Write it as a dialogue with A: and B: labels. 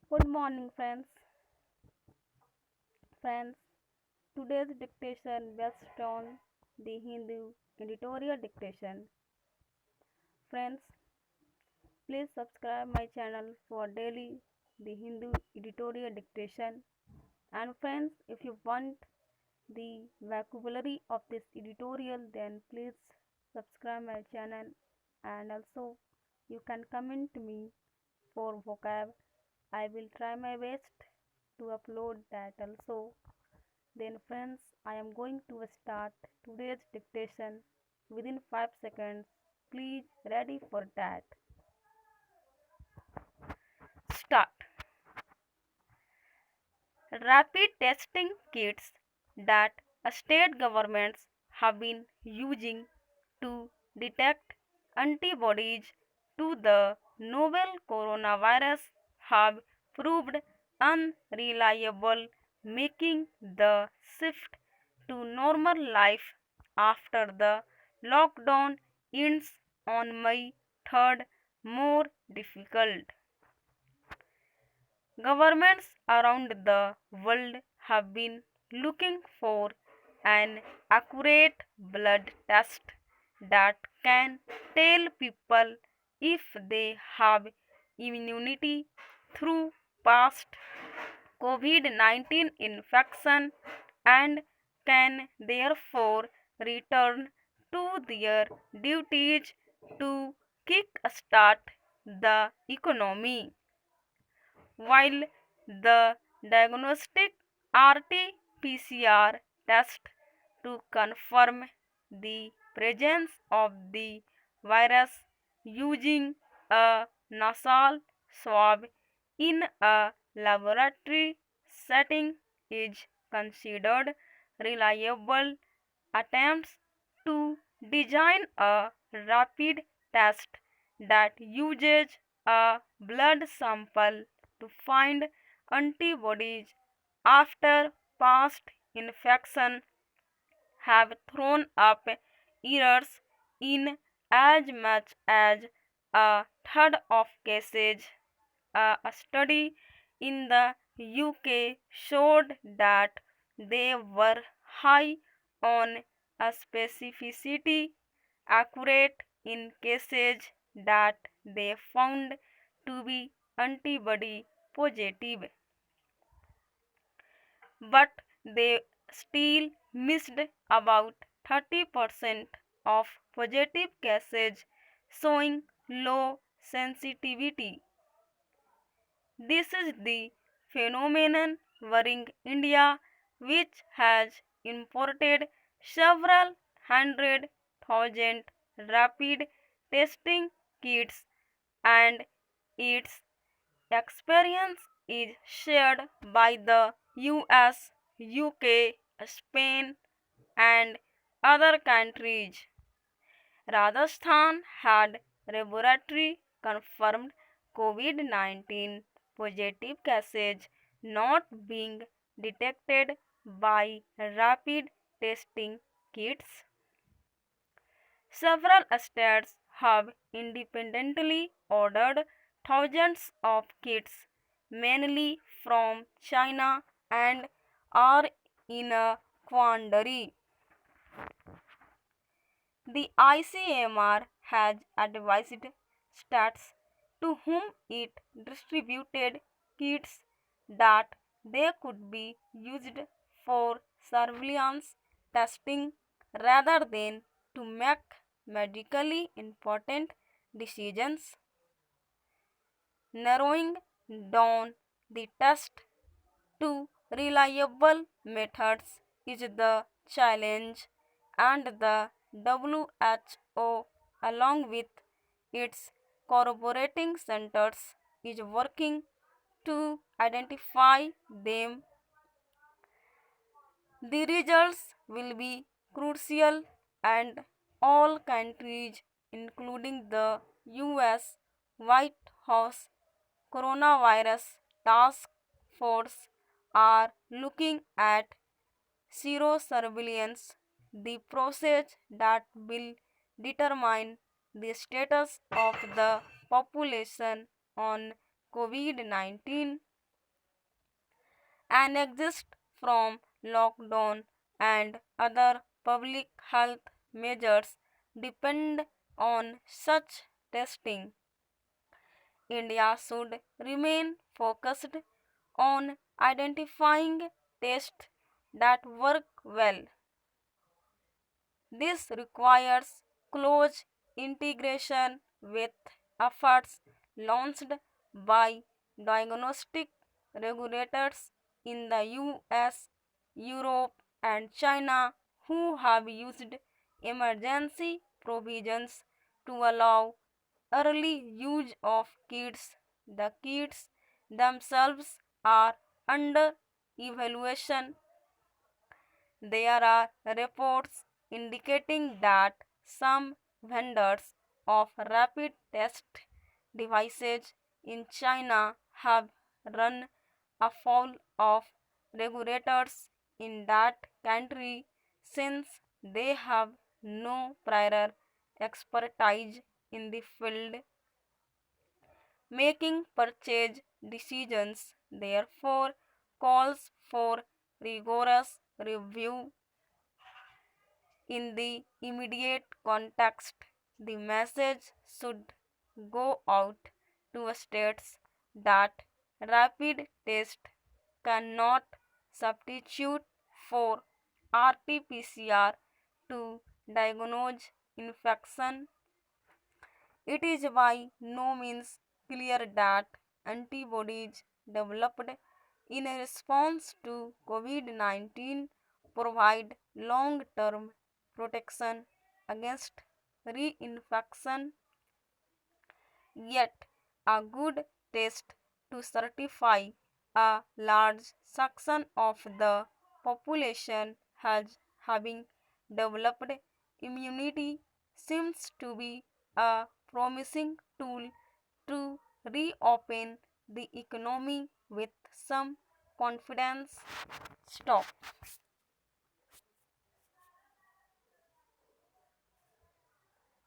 A: Good morning, friends. Friends, today's dictation based on the Hindu editorial dictation. Friends, please subscribe my channel for daily the Hindu editorial dictation. And friends, if you want the vocabulary of this editorial, then please subscribe my channel and also you can comment me for vocab. I will try my best to upload that also. Then friends, I am going to start today's dictation within 5 seconds. Please ready for that. Start. Rapid testing kits that state governments have been using to detect antibodies to the novel coronavirus have proved unreliable, making the shift to normal life after the lockdown ends on May 3rd more difficult. Governments around the world have been looking for an accurate blood test that can tell people if they have immunity through past COVID-19 infection and can therefore return to their duties to kick-start the economy. While the diagnostic RT-PCR test to confirm the presence of the virus using a nasal swab in a laboratory setting is considered reliable. Attempts to design a rapid test that uses a blood sample to find antibodies after past infection have thrown up errors in as much as a third of cases. A study in the UK showed that they were high on a specificity accurate in cases that they found to be antibody positive, but they still missed about 30% of positive cases, showing low sensitivity. This is the phenomenon worrying India, which has imported several hundred thousand rapid testing kits, and its experience is shared by the US, UK, Spain, and other countries. Rajasthan had laboratory confirmed COVID-19 positive cases not being detected by rapid testing kits. Several states have independently ordered thousands of kits, mainly from China, and are in a quandary. The ICMR has advised states to whom it distributed kits that they could be used for surveillance testing rather than to make medically important decisions. Narrowing down the test to reliable methods is the challenge, and the WHO, along with its corroborating centers, is working to identify them. The results will be crucial, and all countries, including the US White House Coronavirus Task Force, are looking at serosurveillance, the process that will determine the status of the population on COVID-19. and exist from lockdown and other public health measures depend on such testing. India should remain focused on identifying tests that work well. This requires close integration with efforts launched by diagnostic regulators in the US, Europe, and China who have used emergency provisions to allow early use of kits. The kits themselves are under evaluation. There are reports indicating that some vendors of rapid test devices in China have run afoul of regulators in that country since they have no prior expertise in the field. Making purchase decisions therefore calls for rigorous review. In the immediate context, the message should go out to states that rapid tests cannot substitute for RT-PCR to diagnose infection. It is by no means clear that antibodies developed in response to COVID-19 provide long term protection against reinfection, yet, a good test to certify a large section of the population has having developed immunity seems to be a promising tool to reopen the economy with some confidence. Stop.